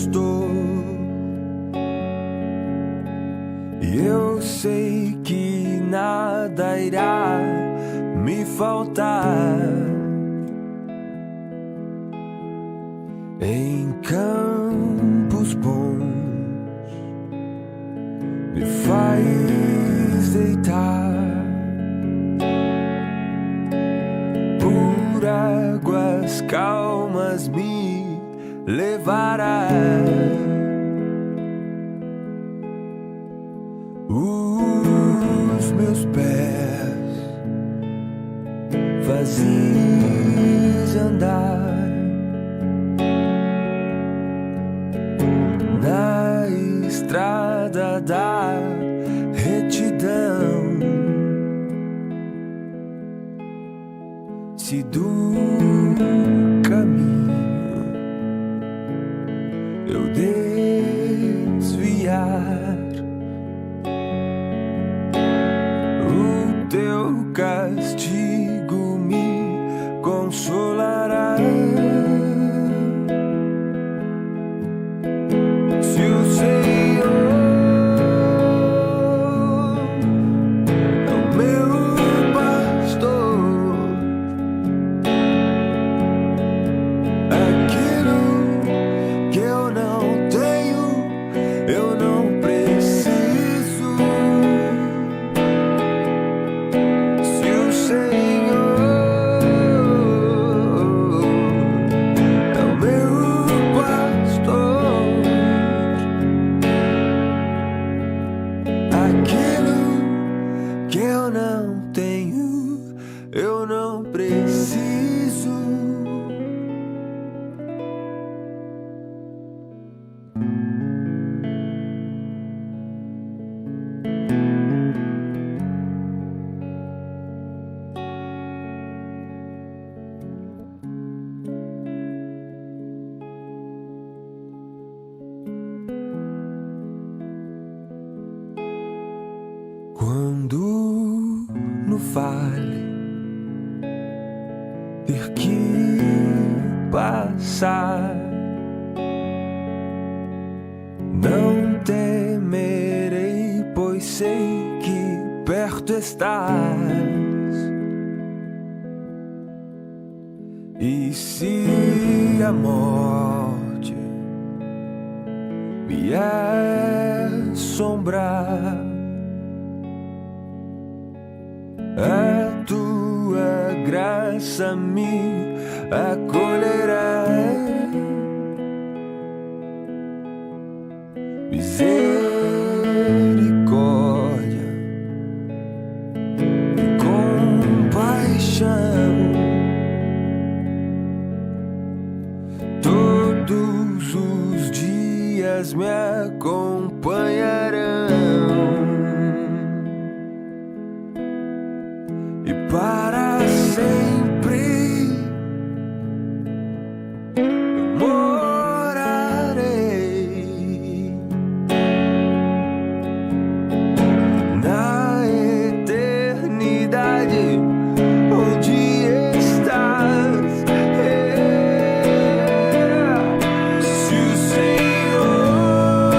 pastor, e eu sei que nada irá me faltar. Em campos bons me faz deitar, por águas calmas me levará. Os meus pés fazes andar na estrada da retidão. Se do caminho eu desviar, o teu castigo me consolará. Se o Senhor é o meu pastor, aquilo que eu não tenho, eu não preciso. Se o Senhor é o meu pastor, aquilo que eu não tenho, eu não preciso. Quando no vale ter que passar, não temerei, pois sei que perto estás. E se a morte me assombrar, a tua graça me acolherá. Misericórdia e compaixão todos os dias me acompanharão, e para sempre eu morarei na eternidade onde estás. Se o Senhor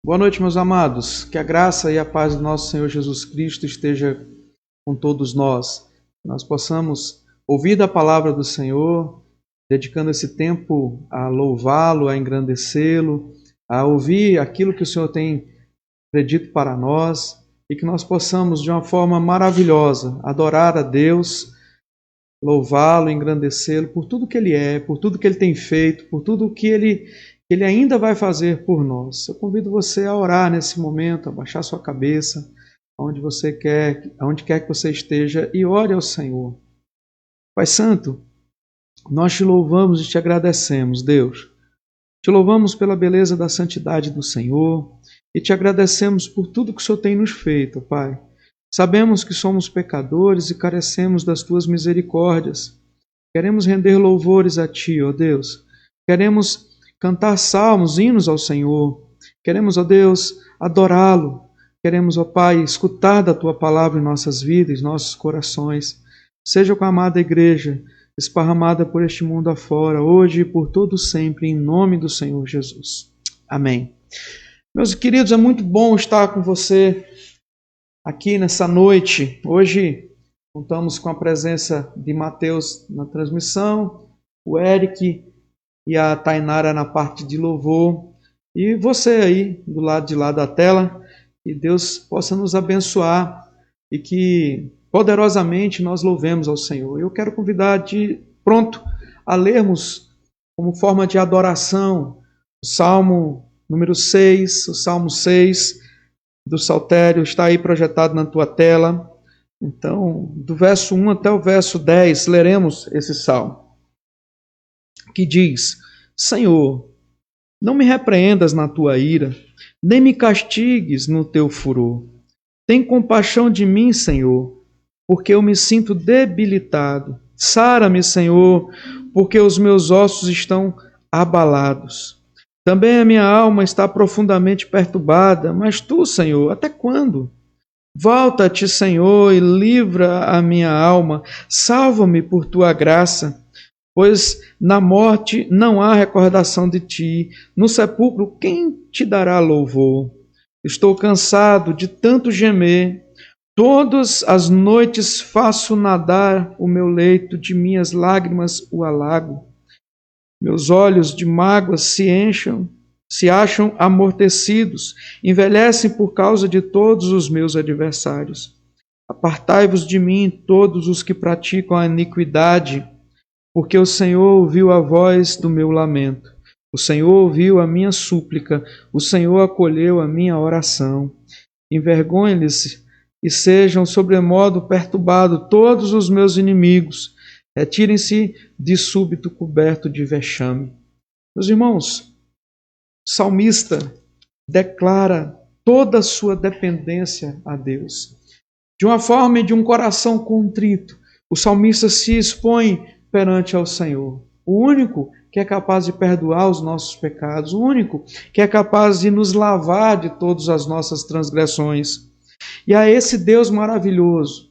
Boa noite, meus amados. Que a graça e a paz do nosso Senhor Jesus Cristo esteja com todos nós. Nós possamos ouvir da palavra do Senhor, dedicando esse tempo a louvá-lo, a engrandecê-lo, a ouvir aquilo que o Senhor tem predito para nós e que nós possamos, de uma forma maravilhosa, adorar a Deus, louvá-lo, engrandecê-lo por tudo que Ele é, por tudo que Ele tem feito, por tudo que Ele ainda vai fazer por nós. Eu convido você a orar nesse momento, a baixar sua cabeça, onde quer que você esteja, e ore ao Senhor. Pai Santo, nós te louvamos e te agradecemos, Deus. Te louvamos pela beleza da santidade do Senhor e te agradecemos por tudo que o Senhor tem nos feito, Pai. Sabemos que somos pecadores e carecemos das tuas misericórdias. Queremos render louvores a Ti, ó Deus. Queremos cantar salmos, hinos ao Senhor. Queremos, ó Deus, adorá-lo. Queremos, ó Pai, escutar da Tua palavra em nossas vidas, em nossos corações. Seja com a amada igreja, esparramada por este mundo afora, hoje e por todo sempre, em nome do Senhor Jesus. Amém. Meus queridos, é muito bom estar com você aqui nessa noite. Hoje contamos com a presença de Mateus na transmissão, o Eric e a Tainara na parte de louvor, e você aí do lado de lá da tela. Que Deus possa nos abençoar e que poderosamente nós louvemos ao Senhor. Eu quero convidar pronto a lermos como forma de adoração o Salmo número 6, o Salmo 6 do Saltério, está aí projetado na tua tela. Então, do verso 1 até o verso 10, leremos esse salmo, que diz: Senhor, não me repreendas na tua ira, nem me castigues no teu furor. Tem compaixão de mim, Senhor, porque eu me sinto debilitado. Sara-me, Senhor, porque os meus ossos estão abalados. Também a minha alma está profundamente perturbada, mas tu, Senhor, até quando? Volta-te, Senhor, e livra a minha alma. Salva-me por tua graça, pois na morte não há recordação de ti. No sepulcro, quem te dará louvor? Estou cansado de tanto gemer. Todas as noites faço nadar o meu leito, de minhas lágrimas o alago. Meus olhos de mágoa se acham amortecidos, envelhecem por causa de todos os meus adversários. Apartai-vos de mim, todos os que praticam a iniquidade, porque o Senhor ouviu a voz do meu lamento. O Senhor ouviu a minha súplica, o Senhor acolheu a minha oração. Envergonhem-se e sejam sobremodo perturbados todos os meus inimigos. Retirem-se de súbito coberto de vexame. Meus irmãos, o salmista declara toda a sua dependência a Deus. De uma forma e de um coração contrito, o salmista se expõe perante ao Senhor, o único que é capaz de perdoar os nossos pecados, o único que é capaz de nos lavar de todas as nossas transgressões. E a esse Deus maravilhoso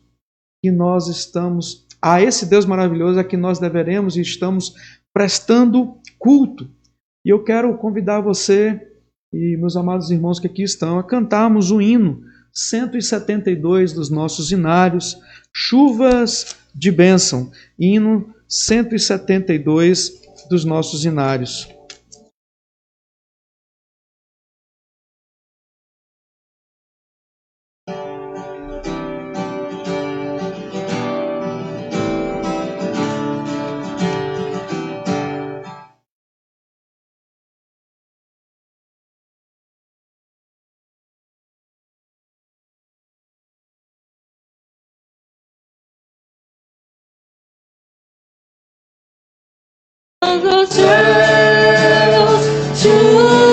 é que nós deveremos e estamos prestando culto. E eu quero convidar você e meus amados irmãos que aqui estão a cantarmos o hino 172 dos nossos hinários, Chuvas de Bênção, hino 172 dos nossos hinários. Dos céus, chuvas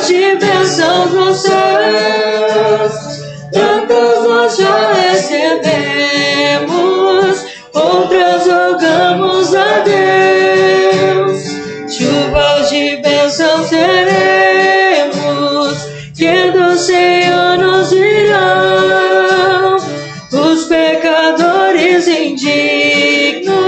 de bênçãos nos céus, tantas nós já recebemos, outras rogamos a Deus. Chuvas de bênçãos teremos, que do Senhor nos virão. Os pecadores indignos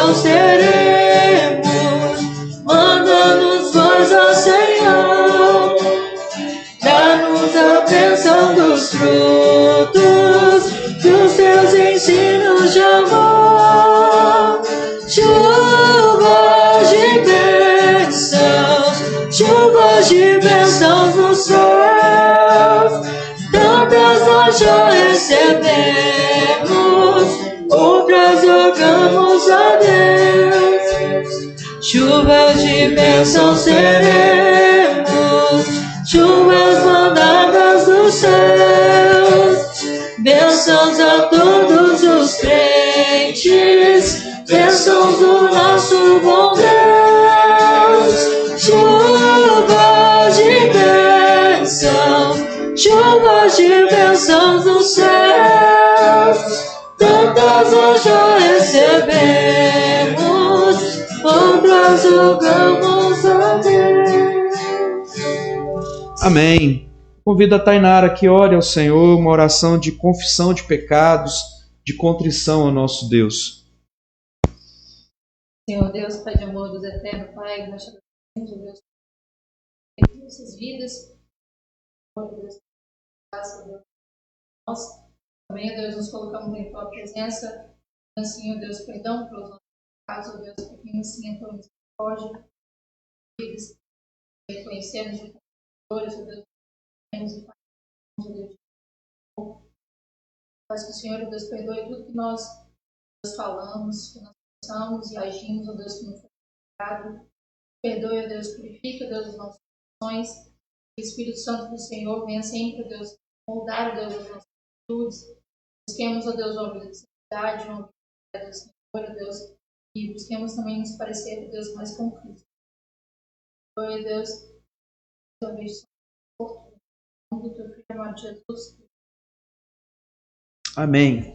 bênção seremos. Manda-nos voz ao Senhor, dá-nos a bênção dos frutos dos teus ensinos de amor. Chuvas de bênçãos nos céus, tantas nós já recebemos, outras rogamos a Deus. Chuvas de bênçãos seremos, chuvas mandadas dos céus, bênçãos a todos os crentes, bênçãos do nosso bom Deus. Chuvas de bênçãos dos céus, tantas nós já recebemos, outras rogamos a Deus. Amém. Convido a Tainara que ore ao Senhor uma oração de confissão de pecados, de contrição ao nosso Deus. Senhor Deus, Pai de amor, Deus eterno, Pai, nós te agradecemos, Deus, por nossas vidas, por Deus, graças a Deus, nós também, Deus, nos colocamos em Tua presença, assim, Deus, perdão pelos nossos pecados, Deus, porque assim, a Tua misericórdia, vidas, reconhecemos de pecadores, Deus, temos e fazemos, Deus, faz que o Senhor, Deus, perdoe tudo que nós, Deus, falamos, que nós pensamos e agimos, ó Deus, que não foi pecado. Perdoe, ó Deus, purifica, ó Deus, as nossas ações. Que o Espírito Santo do Senhor venha sempre, ó Deus, moldar, ó Deus, as nossas atitudes. Busquemos, ó Deus, uma vida de santidade, uma vida do Senhor, ó Deus, e busquemos também nos parecer, ó Deus, mais com Cristo. Perdoe, ó Deus, eu vejo o nome do Teu Filho amado Jesus. Amém.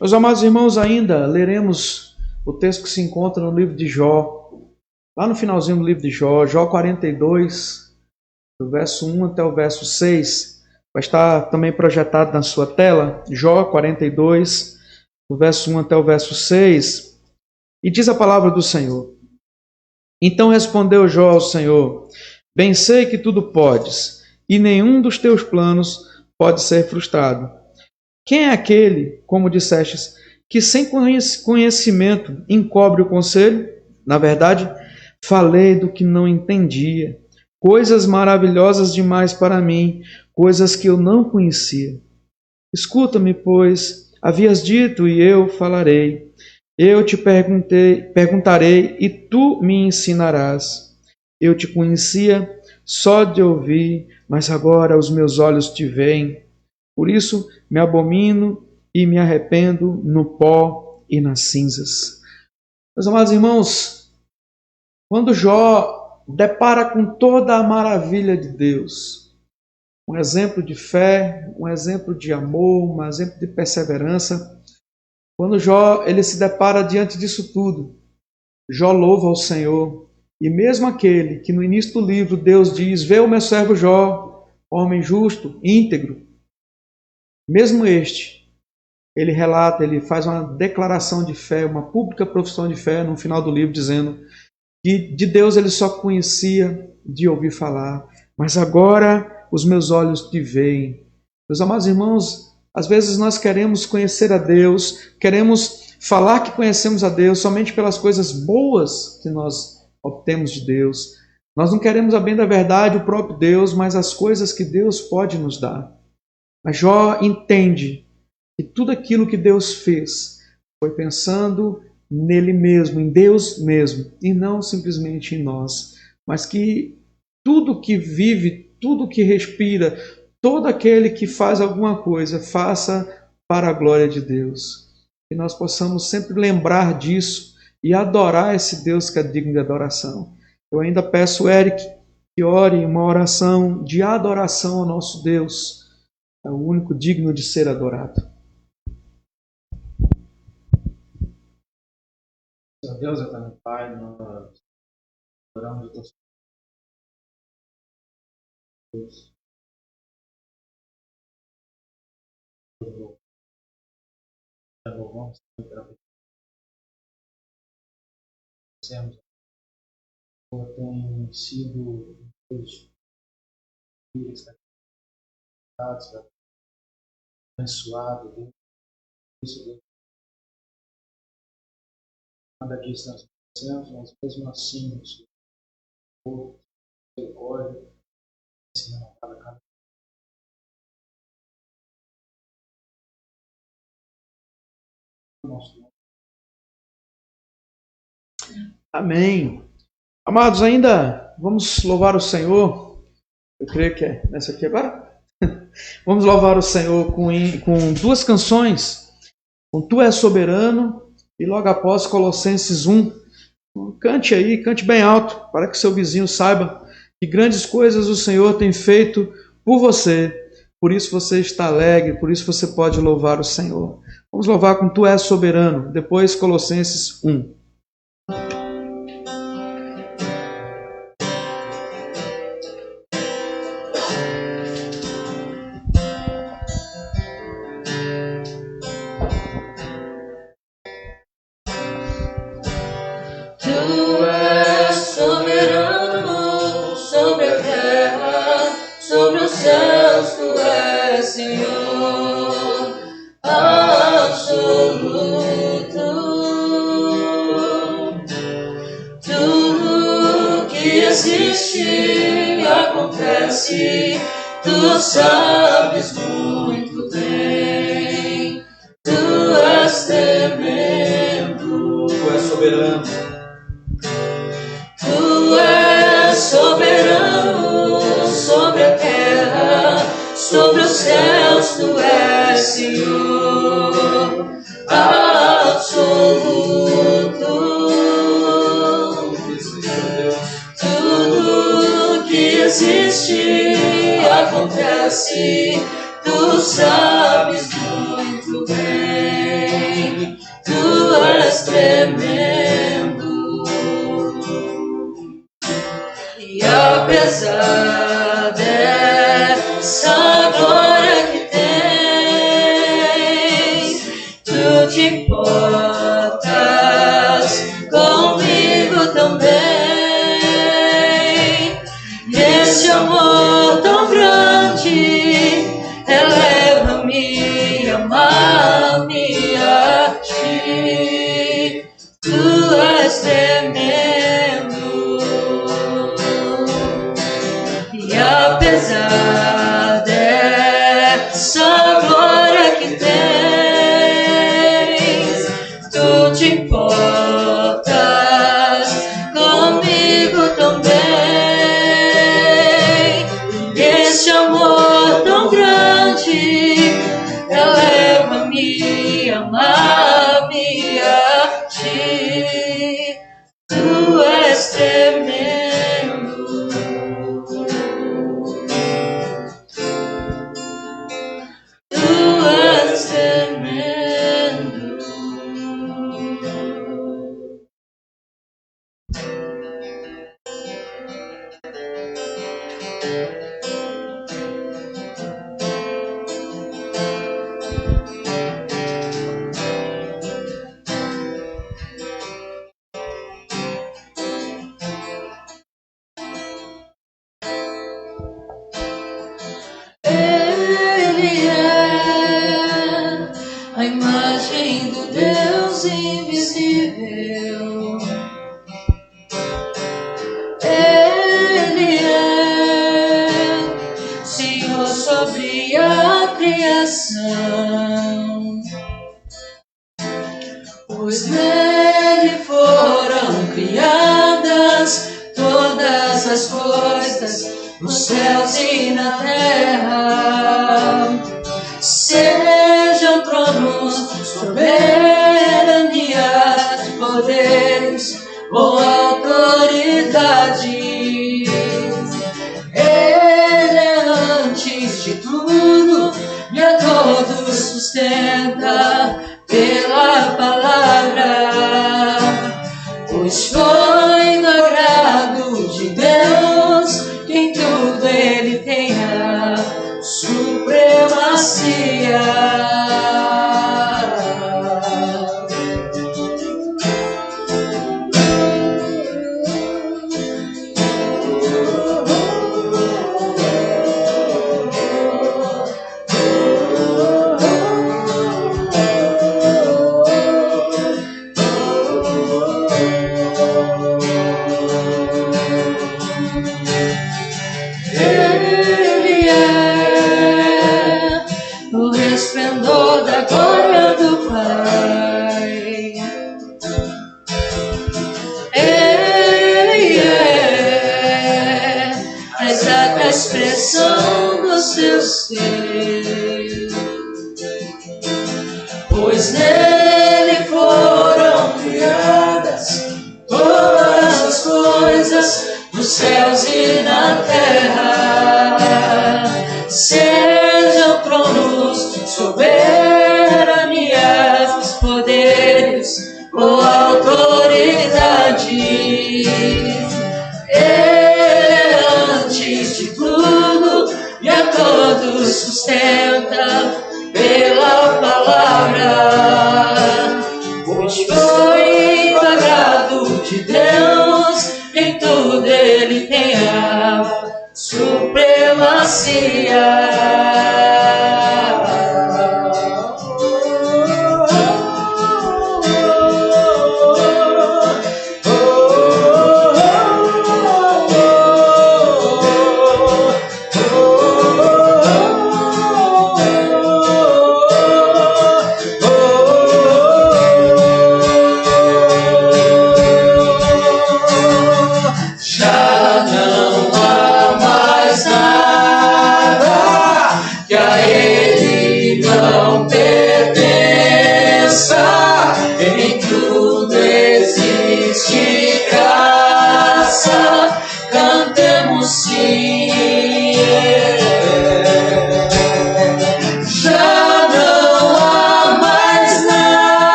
Meus amados irmãos, ainda leremos o texto que se encontra no livro de Jó, lá no finalzinho do livro de Jó, Jó 42, do verso 1 até o verso 6, vai estar também projetado na sua tela, Jó 42, do verso 1 até o verso 6, e diz a palavra do Senhor. Então respondeu Jó ao Senhor: bem sei que tudo podes, e nenhum dos teus planos pode ser frustrado. Quem é aquele, como dissestes, que sem conhecimento encobre o conselho? Na verdade, falei do que não entendia, coisas maravilhosas demais para mim, coisas que eu não conhecia. Escuta-me, pois, havias dito e eu falarei. Eu te perguntarei e tu me ensinarás. Eu te conhecia só de ouvir, mas agora os meus olhos te veem. Por isso me abomino e me arrependo no pó e nas cinzas. Meus amados irmãos, quando Jó depara com toda a maravilha de Deus, um exemplo de fé, um exemplo de amor, um exemplo de perseverança, quando Jó ele se depara diante disso tudo, Jó louva ao Senhor, e mesmo aquele que no início do livro Deus diz: vê o meu servo Jó, homem justo, íntegro, mesmo este, ele relata, ele faz uma declaração de fé, uma pública profissão de fé no final do livro, dizendo que de Deus ele só conhecia de ouvir falar, mas agora os meus olhos te veem. Meus amados irmãos, às vezes nós queremos conhecer a Deus, queremos falar que conhecemos a Deus somente pelas coisas boas que nós obtemos de Deus. Nós não queremos, a bem da verdade, o próprio Deus, mas as coisas que Deus pode nos dar. Mas Jó entende que tudo aquilo que Deus fez foi pensando nele mesmo, em Deus mesmo, e não simplesmente em nós. Mas que tudo que vive, tudo que respira, todo aquele que faz alguma coisa, faça para a glória de Deus. Que nós possamos sempre lembrar disso e adorar esse Deus que é digno de adoração. Eu ainda peço, Eric, que ore uma oração de adoração ao nosso Deus. É o único digno de ser adorado. Senhor Deus, eterno Pai, nós adoramos o teu Deus. Louvamos Agradecemos. O Senhor tem sido Deus, filhos, abençoado, Deus. Isso, Deus. Nada disso nós merecemos, mas mesmo assim, o Senhor, misericórdia, ensinando a cada nosso nome. Amém. Amados, ainda vamos louvar o Senhor. Eu creio que é nessa aqui agora. Vamos louvar o Senhor com duas canções. Com Tu és Soberano e logo após Colossenses 1. Cante aí, cante bem alto, para que seu vizinho saiba que grandes coisas o Senhor tem feito por você. Por isso você está alegre, por isso você pode louvar o Senhor. Vamos louvar com Tu és Soberano. Depois Colossenses 1. Tu és soberano sobre a terra, sobre os céus, Tu és Senhor absoluto. Tudo que existe acontece, Tu sabes muito bem. Tu és tremendo. Tu és soberano. Tu és soberano sobre a terra, sobre os céus, Tu és Senhor absoluto. Tudo que existe acontece, Tu sabes muito bem. Tu és tremendo. E apesar dessa glória que tens, Tu te importas comigo também. E esse amor tão grande eleva-me, ama-me a Ti. Tu és tremendo. E apesar dessa glória que tens, Tu te importas comigo também. E esse amor tão grande eleva-me, ama-me a Ti. Tu és tremendo. Tu és tremendo. Ele é a imagem do Deus invisível. Ele é Senhor sobre a criação, pois nele foram criadas todas as coisas, nos céus e na terra. Sejam tronos, soberanias, poderes ou autoridade. Ele é antes de tudo e a todos sustenta pela palavra, pois foi do agrado de Deus que em tudo Ele tenha supremacia. exata expressão do seu ser. Pois nele foram criadas todas as coisas, nos céus e na terra. Sejam tronos, soberanias, poderes ou autoridades. Ele antes de tudo e a todos sustenta pela palavra. Pois foi do agrado de Deus, em tudo ele tem a supremacia.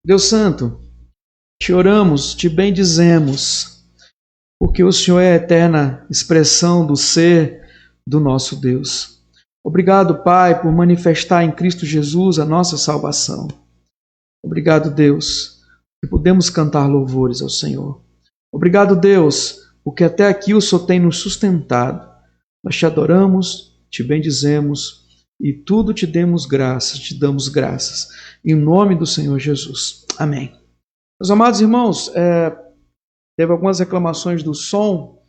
Deus Santo, te oramos, te bendizemos, porque o Senhor é a eterna expressão do ser do nosso Deus. Obrigado, Pai, por manifestar em Cristo Jesus a nossa salvação. Obrigado, Deus, que podemos cantar louvores ao Senhor. Obrigado, Deus, porque até aqui o Senhor tem nos sustentado. Nós te adoramos, te bendizemos e tudo te damos graças. Em nome do Senhor Jesus. Amém. Meus amados irmãos, teve algumas reclamações do som.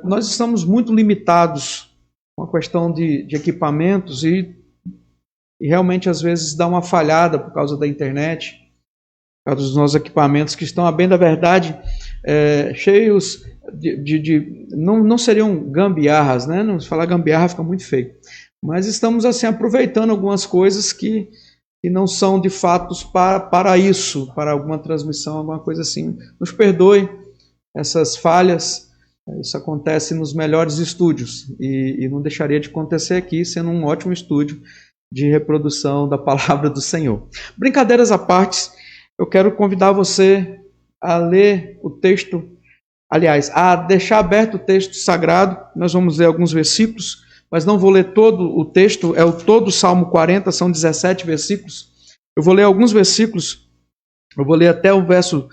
Nós estamos muito limitados com a questão de equipamentos e realmente às vezes dá uma falhada por causa da internet, por causa dos nossos equipamentos que estão, a bem da verdade, cheios não seriam gambiarras, né? Não, se falar gambiarra fica muito feio. Mas estamos assim aproveitando algumas coisas que não são de fato para isso, para alguma transmissão, alguma coisa assim. Nos perdoe essas falhas, isso acontece nos melhores estúdios e não deixaria de acontecer aqui, sendo um ótimo estúdio de reprodução da palavra do Senhor. Brincadeiras à parte, eu quero convidar você a ler o texto, aliás, a deixar aberto o texto sagrado. Nós vamos ler alguns versículos, mas não vou ler todo o texto, todo o Salmo 40, são 17 versículos. Eu vou ler alguns versículos, eu vou ler até o verso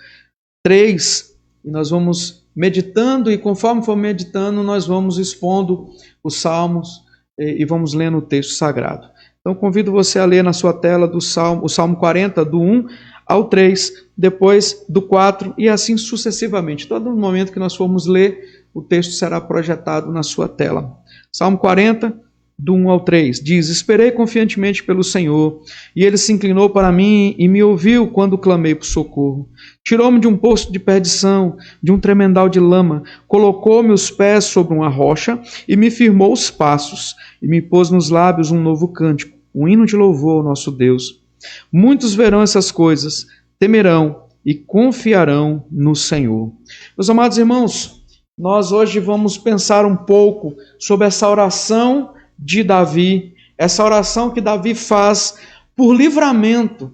3, e nós vamos meditando, e conforme for meditando, nós vamos expondo os salmos e vamos lendo o texto sagrado. Então, convido você a ler na sua tela o Salmo 40, do 1 ao 3, depois do 4, e assim sucessivamente. Todo momento que nós formos ler, o texto será projetado na sua tela. Salmo 40, do 1 ao 3, diz: Esperei confiantemente pelo Senhor, e Ele se inclinou para mim e me ouviu quando clamei por socorro. Tirou-me de um poço de perdição, de um tremendal de lama, colocou-me os pés sobre uma rocha e me firmou os passos, e me pôs nos lábios um novo cântico, um hino de louvor ao nosso Deus. Muitos verão essas coisas, temerão e confiarão no Senhor. Meus amados irmãos, nós hoje vamos pensar um pouco sobre essa oração de Davi, essa oração que Davi faz por livramento,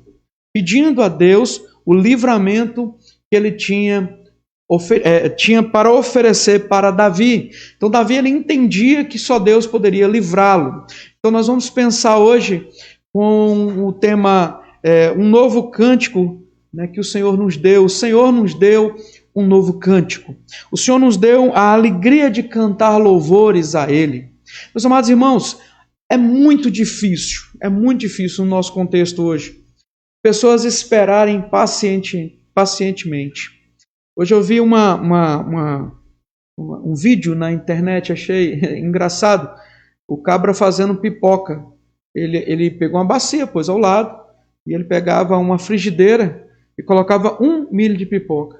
pedindo a Deus o livramento que ele tinha para oferecer para Davi. Então Davi ele entendia que só Deus poderia livrá-lo. Então nós vamos pensar hoje com o tema um novo cântico, né, que o Senhor nos deu. O Senhor nos deu um novo cântico. O Senhor nos deu a alegria de cantar louvores a Ele. Meus amados irmãos, é muito difícil no nosso contexto hoje, pessoas esperarem pacientemente. Hoje eu vi um vídeo na internet, achei engraçado, o cabra fazendo pipoca. Ele pegou uma bacia, pôs ao lado, e ele pegava uma frigideira e colocava 1 milho de pipoca.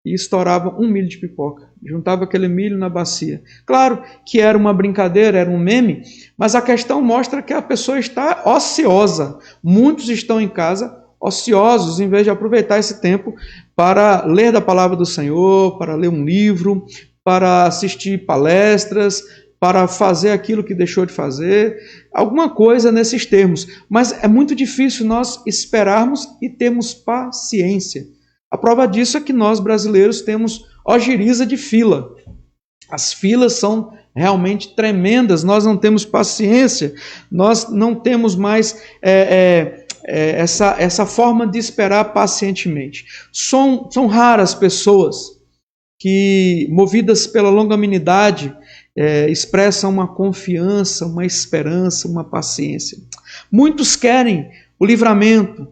E estourava 1 milho de pipoca. Juntava aquele milho na bacia. Claro que era uma brincadeira, era um meme, mas a questão mostra que a pessoa está ociosa. Muitos estão em casa ociosos, em vez de aproveitar esse tempo para ler da palavra do Senhor, para ler um livro, para assistir palestras, para fazer aquilo que deixou de fazer, alguma coisa nesses termos. Mas é muito difícil nós esperarmos e termos paciência. A prova disso é que nós, brasileiros, temos ojeriza de fila. As filas são realmente tremendas, nós não temos paciência, nós não temos mais essa forma de esperar pacientemente. São raras pessoas que, movidas pela longanimidade, expressam uma confiança, uma esperança, uma paciência. Muitos querem o livramento,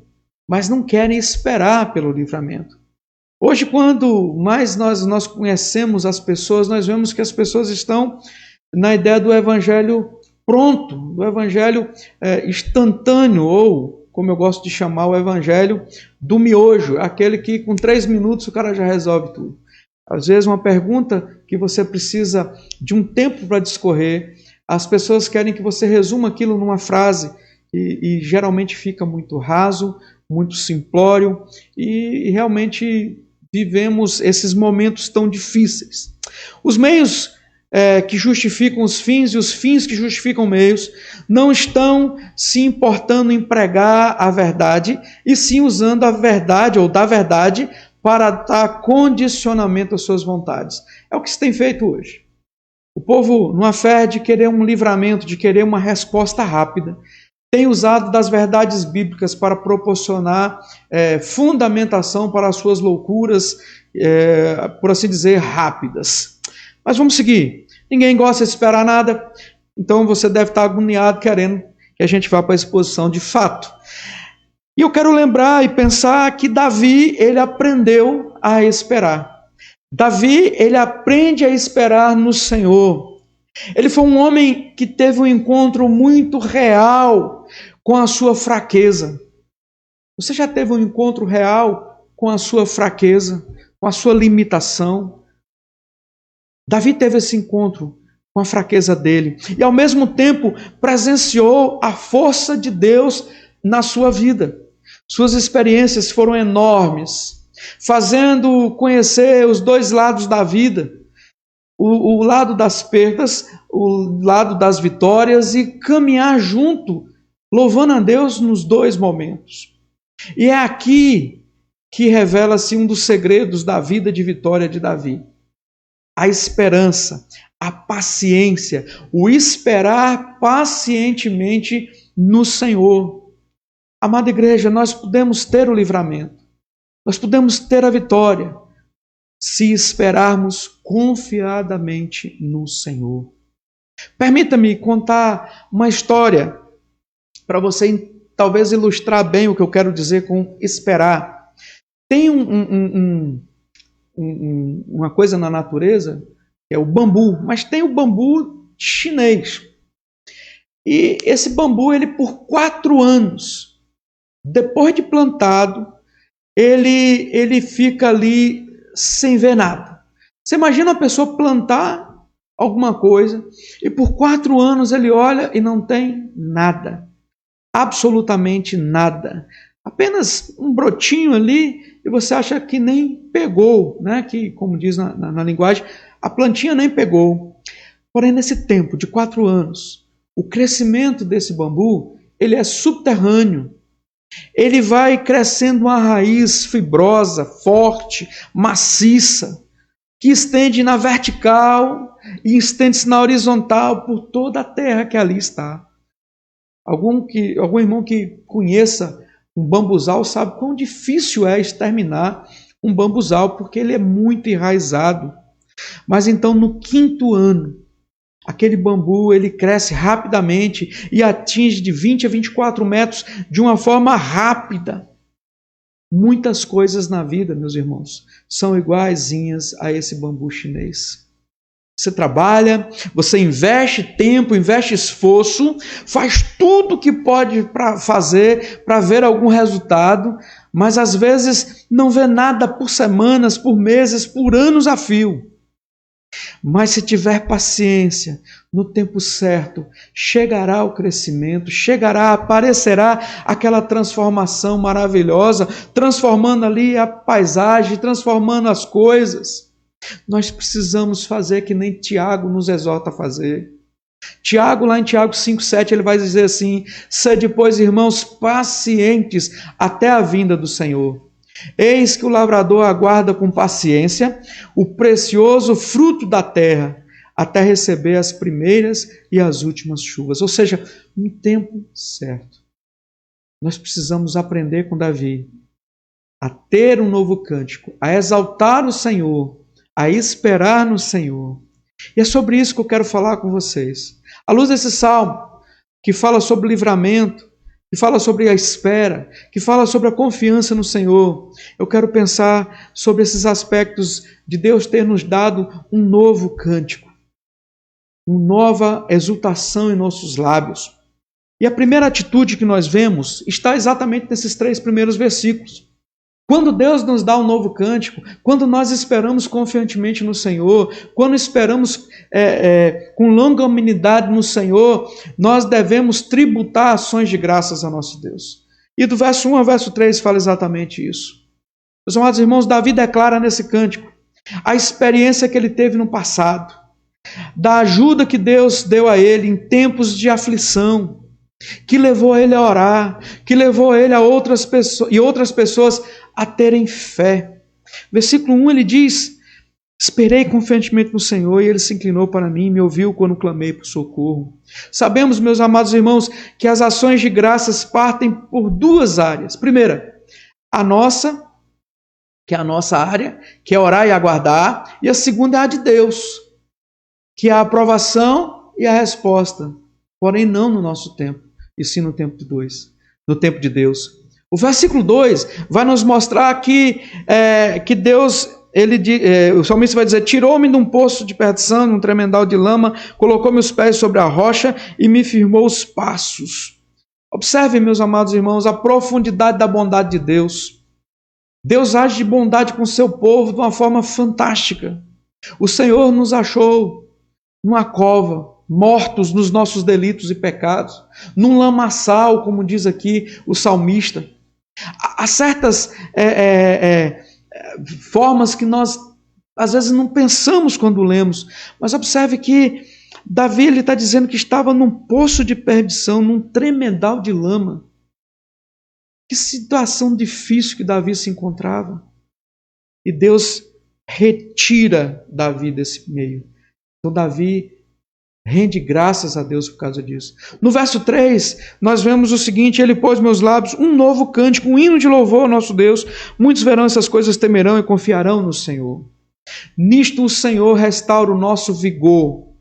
mas não querem esperar pelo livramento. Hoje, quando mais nós conhecemos as pessoas, nós vemos que as pessoas estão na ideia do evangelho pronto, do evangelho instantâneo, ou, como eu gosto de chamar, o evangelho do miojo, aquele que com 3 minutos o cara já resolve tudo. Às vezes uma pergunta que você precisa de um tempo para discorrer, as pessoas querem que você resuma aquilo numa frase e geralmente fica muito raso, muito simplório e realmente vivemos esses momentos tão difíceis. Os meios que justificam os fins e os fins que justificam meios não estão se importando em pregar a verdade e sim usando a verdade ou da verdade para dar condicionamento às suas vontades. É o que se tem feito hoje. O povo, numa fé de querer um livramento, de querer uma resposta rápida, tem usado das verdades bíblicas para proporcionar fundamentação para as suas loucuras, por assim dizer, rápidas. Mas vamos seguir. Ninguém gosta de esperar nada, então você deve estar agoniado querendo que a gente vá para a exposição de fato. E eu quero lembrar e pensar que Davi, ele aprendeu a esperar. Davi, ele aprende a esperar no Senhor. Ele foi um homem que teve um encontro muito real com a sua fraqueza. Você já teve um encontro real com a sua fraqueza, com a sua limitação? Davi teve esse encontro com a fraqueza dele e, ao mesmo tempo, presenciou a força de Deus na sua vida. Suas experiências foram enormes, fazendo conhecer os dois lados da vida, o lado das perdas, o lado das vitórias e caminhar junto, louvando a Deus nos dois momentos. E é aqui que revela-se um dos segredos da vida de vitória de Davi. A esperança, a paciência, o esperar pacientemente no Senhor. Amada igreja, nós podemos ter o livramento, nós podemos ter a vitória, se esperarmos confiadamente no Senhor. Permita-me contar uma história para você talvez ilustrar bem o que eu quero dizer com esperar. Tem uma coisa na natureza, que é o bambu, mas tem o bambu chinês. E esse bambu, ele por 4 anos, depois de plantado, ele fica ali sem ver nada. Você imagina uma pessoa plantar alguma coisa e por 4 anos ele olha e não tem nada. Absolutamente nada. Apenas um brotinho ali e você acha que nem pegou, né? Que, como diz na linguagem, a plantinha nem pegou. Porém, nesse tempo de 4 anos, o crescimento desse bambu, ele é subterrâneo. Ele vai crescendo uma raiz fibrosa, forte, maciça, que estende na vertical e estende-se na horizontal por toda a terra que ali está. Algum irmão que conheça um bambuzal sabe quão difícil é exterminar um bambuzal, porque ele é muito enraizado. Mas então, no 5º ano, aquele bambu ele cresce rapidamente e atinge de 20 a 24 metros de uma forma rápida. Muitas coisas na vida, meus irmãos, são iguaizinhas a esse bambu chinês. Você trabalha, você investe tempo, investe esforço, faz tudo o que pode fazer para ver algum resultado, mas às vezes não vê nada por semanas, por meses, por anos a fio. Mas se tiver paciência, no tempo certo, chegará o crescimento, aparecerá aquela transformação maravilhosa, transformando ali a paisagem, transformando as coisas. Nós precisamos fazer que nem Tiago nos exorta a fazer. Tiago, lá em Tiago 5,7, ele vai dizer assim: sede, pois, irmãos, pacientes até a vinda do Senhor. Eis que o lavrador aguarda com paciência o precioso fruto da terra, até receber as primeiras e as últimas chuvas. Ou seja, no tempo certo. Nós precisamos aprender com Davi a ter um novo cântico, a exaltar o Senhor, a esperar no Senhor. E é sobre isso que eu quero falar com vocês. À luz desse salmo, que fala sobre livramento, que fala sobre a espera, que fala sobre a confiança no Senhor, eu quero pensar sobre esses aspectos de Deus ter nos dado um novo cântico, uma nova exultação em nossos lábios. E a primeira atitude que nós vemos está exatamente nesses 3 primeiros versículos. Quando Deus nos dá um novo cântico, quando nós esperamos confiantemente no Senhor, quando esperamos com longanimidade no Senhor, nós devemos tributar ações de graças a nosso Deus. E do verso 1 ao verso 3 fala exatamente isso. Meus amados irmãos, Davi declara nesse cântico a experiência que ele teve no passado, da ajuda que Deus deu a ele em tempos de aflição, que levou ele a orar, que levou ele a outras pessoas a terem fé. Versículo 1 ele diz: esperei confiantemente no Senhor e ele se inclinou para mim e me ouviu quando clamei por socorro. Sabemos, meus amados irmãos, que as ações de graças partem por 2 áreas. Primeira, a nossa área, que é orar e aguardar, e a segunda é a de Deus, que é a aprovação e a resposta, porém não no nosso tempo, e sim no tempo de Deus. O versículo 2 vai nos mostrar que Deus, o salmista vai dizer: tirou-me de um poço de perdição, num tremendal de lama, colocou meus pés sobre a rocha e me firmou os passos. Observem, meus amados irmãos, a profundidade da bondade de Deus. Deus age de bondade com o seu povo de uma forma fantástica. O Senhor nos achou numa cova, mortos nos nossos delitos e pecados, num lamaçal, como diz aqui o salmista. Há certas formas que nós às vezes não pensamos quando lemos, mas observe que Davi está dizendo que estava num poço de perdição, num tremendal de lama. Que situação difícil que Davi se encontrava. E Deus retira Davi desse meio. Então Davi rende graças a Deus por causa disso. No verso 3, nós vemos o seguinte: ele pôs meus lábios um novo cântico, um hino de louvor ao nosso Deus. Muitos verão essas coisas, temerão e confiarão no Senhor. Nisto o Senhor restaura o nosso vigor.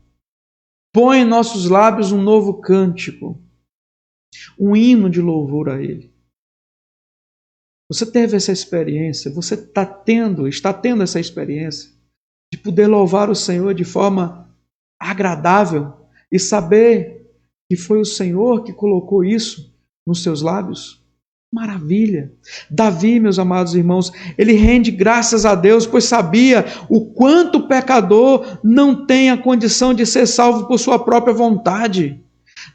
Põe em nossos lábios um novo cântico, um hino de louvor a Ele. Você teve essa experiência, você está tendo essa experiência de poder louvar o Senhor de forma agradável e saber que foi o Senhor que colocou isso nos seus lábios? Maravilha! Davi, meus amados irmãos, ele rende graças a Deus, pois sabia o quanto o pecador não tem a condição de ser salvo por sua própria vontade.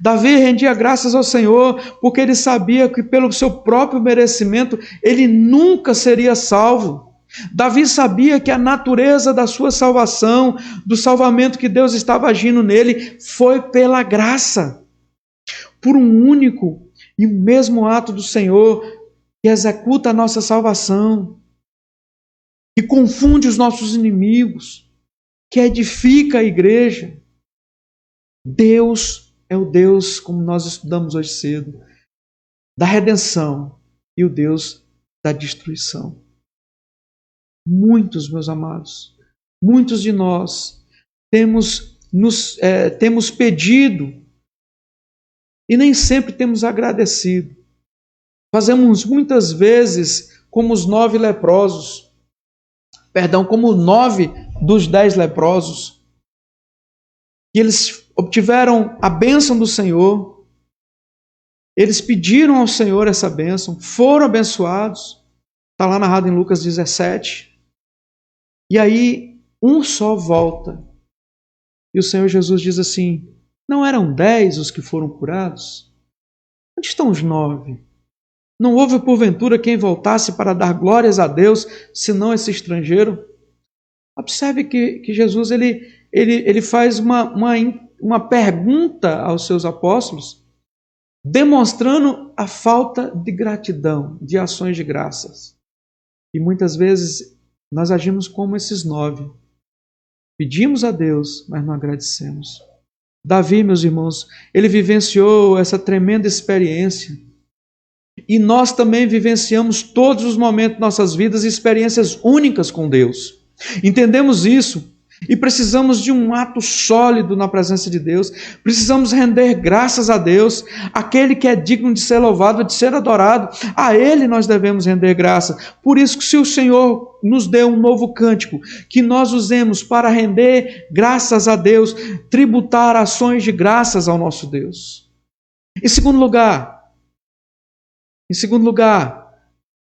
Davi rendia graças ao Senhor porque ele sabia que pelo seu próprio merecimento ele nunca seria salvo. Davi sabia que a natureza da sua salvação, do salvamento que Deus estava agindo nele, foi pela graça, por um único e o mesmo ato do Senhor que executa a nossa salvação, que confunde os nossos inimigos, que edifica a igreja. Deus é o Deus, como nós estudamos hoje cedo, da redenção e o Deus da destruição. Muitos, meus amados, muitos de nós temos pedido e nem sempre temos agradecido. Fazemos muitas vezes como os 9 leprosos. Perdão, como 9 dos 10 leprosos. E eles obtiveram a bênção do Senhor. Eles pediram ao Senhor essa bênção, foram abençoados. Está lá narrado em Lucas 17. E aí, um só volta. E o Senhor Jesus diz assim: não eram 10 os que foram curados? Onde estão os 9? Não houve porventura quem voltasse para dar glórias a Deus, senão esse estrangeiro? Observe que Jesus ele faz uma pergunta aos seus apóstolos, demonstrando a falta de gratidão, de ações de graças. E muitas vezes nós agimos como esses 9. Pedimos a Deus, mas não agradecemos. Davi, meus irmãos, ele vivenciou essa tremenda experiência. E nós também vivenciamos todos os momentos de nossas vidas experiências únicas com Deus. Entendemos isso e precisamos de um ato sólido na presença de Deus. Precisamos render graças a Deus, aquele que é digno de ser louvado, de ser adorado. A Ele nós devemos render graça. Por isso que se o Senhor nos deu um novo cântico, que nós usemos para render graças a Deus, tributar ações de graças ao nosso Deus. Em segundo lugar,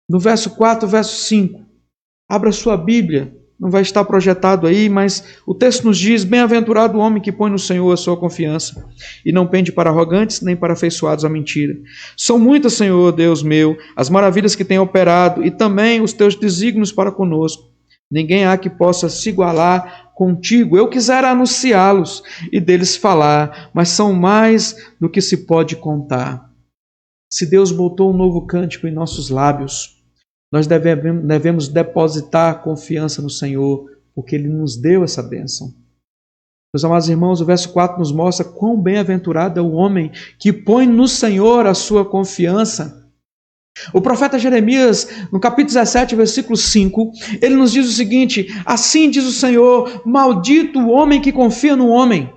no verso 4, verso 5, abra sua Bíblia. Não vai estar projetado aí, mas o texto nos diz: bem-aventurado o homem que põe no Senhor a sua confiança e não pende para arrogantes nem para afeiçoados à mentira. São muitas, Senhor Deus meu, as maravilhas que tem operado e também os teus desígnios para conosco. Ninguém há que possa se igualar contigo. Eu quisera anunciá-los e deles falar, mas são mais do que se pode contar. Se Deus botou um novo cântico em nossos lábios, nós devemos depositar confiança no Senhor, porque Ele nos deu essa bênção. Meus amados irmãos, o verso 4 nos mostra quão bem-aventurado é o homem que põe no Senhor a sua confiança. O profeta Jeremias, no capítulo 17, versículo 5, ele nos diz o seguinte: assim diz o Senhor, maldito o homem que confia no homem.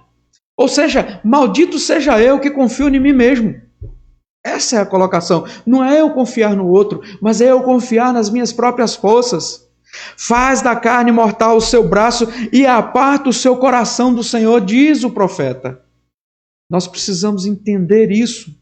Ou seja, maldito seja eu que confio em mim mesmo. Essa é a colocação. Não é eu confiar no outro, mas é eu confiar nas minhas próprias forças. Faz da carne mortal o seu braço e aparta o seu coração do Senhor, diz o profeta. Nós precisamos entender isso.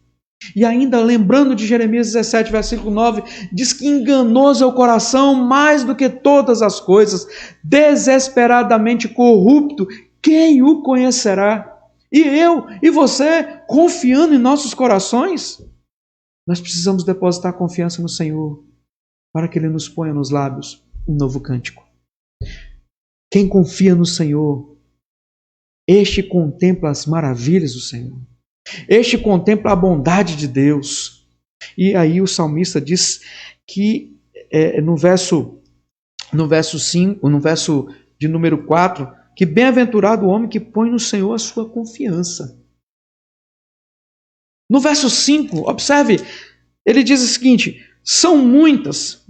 E ainda lembrando de Jeremias 17, versículo 9, diz que enganoso é o coração mais do que todas as coisas, desesperadamente corrupto, quem o conhecerá? E eu e você, confiando em nossos corações, nós precisamos depositar confiança no Senhor, para que Ele nos ponha nos lábios um novo cântico. Quem confia no Senhor, este contempla as maravilhas do Senhor. Este contempla a bondade de Deus. E aí o salmista diz que no verso de número 4, que bem-aventurado o homem que põe no Senhor a sua confiança. No verso 5, observe, ele diz o seguinte: são muitas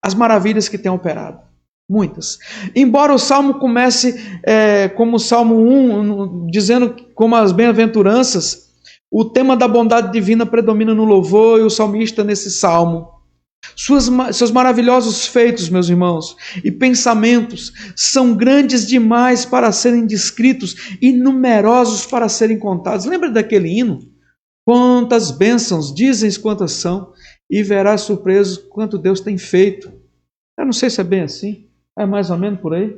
as maravilhas que tem operado. Muitas. Embora o Salmo comece como o Salmo 1, dizendo como as bem-aventuranças, o tema da bondade divina predomina no louvor e o salmista nesse Salmo. Seus maravilhosos feitos, meus irmãos, e pensamentos são grandes demais para serem descritos e numerosos para serem contados. Lembra daquele hino? Quantas bênçãos, dizem quantas são, e verás surpreso quanto Deus tem feito. Eu não sei se é bem assim. É mais ou menos por aí?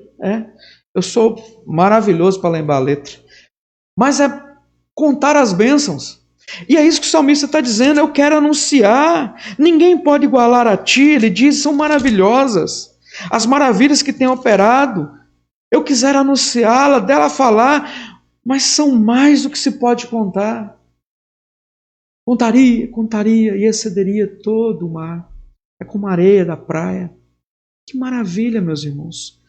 Eu sou maravilhoso para lembrar a letra. Mas é contar as bênçãos. E é isso que o salmista está dizendo: eu quero anunciar. Ninguém pode igualar a ti. Ele diz, são maravilhosas. As maravilhas que tem operado. Eu quisera anunciá-la, dela falar, mas são mais do que se pode contar. Contaria e excederia todo o mar. É como a areia da praia. Que maravilha, meus irmãos.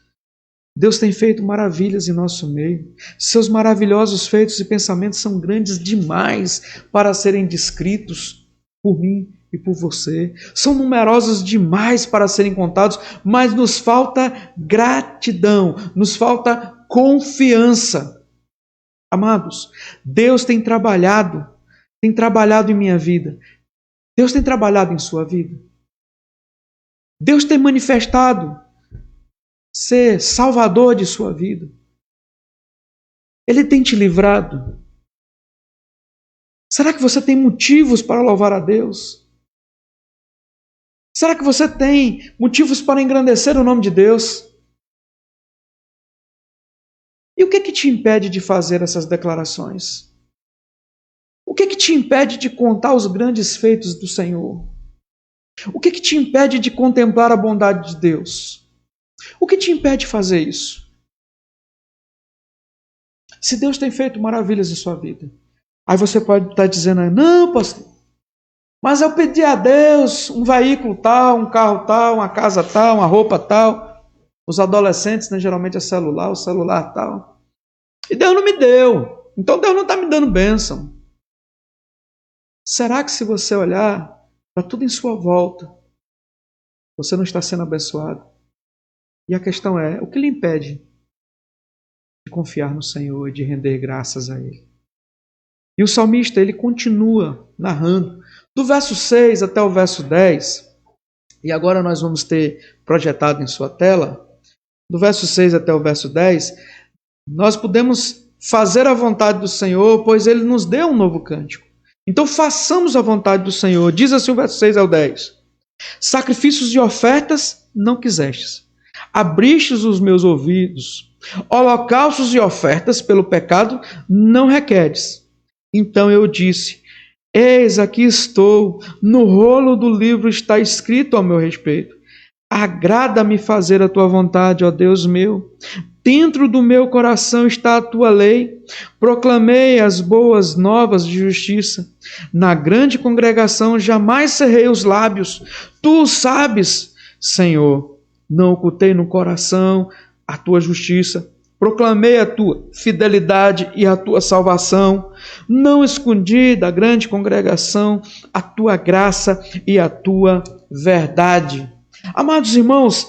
Deus tem feito maravilhas em nosso meio. Seus maravilhosos feitos e pensamentos são grandes demais para serem descritos por mim e por você. São numerosos demais para serem contados, mas nos falta gratidão, nos falta confiança. Amados, Deus tem trabalhado em minha vida. Deus tem trabalhado em sua vida. Deus tem manifestado ser salvador de sua vida. Ele tem te livrado. Será que você tem motivos para louvar a Deus? Será que você tem motivos para engrandecer o nome de Deus? E o que te impede de fazer essas declarações? O que te impede de contar os grandes feitos do Senhor? O que te impede de contemplar a bondade de Deus? O que te impede de fazer isso? Se Deus tem feito maravilhas em sua vida, aí você pode estar dizendo, não, pastor, mas eu pedi a Deus um veículo tal, um carro tal, uma casa tal, uma roupa tal. Os adolescentes, né, geralmente é celular, o celular tal. E Deus não me deu. Então Deus não está me dando bênção. Será que se você olhar para tudo em sua volta, você não está sendo abençoado? E a questão é, o que lhe impede de confiar no Senhor e de render graças a Ele? E o salmista, ele continua narrando, do verso 6 até o verso 10, e agora nós vamos ter projetado em sua tela, do verso 6 até o verso 10, nós podemos fazer a vontade do Senhor, pois Ele nos deu um novo cântico. Então façamos a vontade do Senhor. Diz assim o verso 6 ao 10. Sacrifícios e ofertas não quisestes. Abristes os meus ouvidos. Holocaustos e ofertas pelo pecado não requeres. Então eu disse, eis aqui estou, no rolo do livro está escrito ao meu respeito. Agrada-me fazer a tua vontade, ó Deus meu. Dentro do meu coração está a tua lei. Proclamei as boas novas de justiça. Na grande congregação jamais cerrei os lábios. Tu o sabes, Senhor. Não ocultei no coração a tua justiça. Proclamei a tua fidelidade e a tua salvação. Não escondi da grande congregação a tua graça e a tua verdade. Amados irmãos,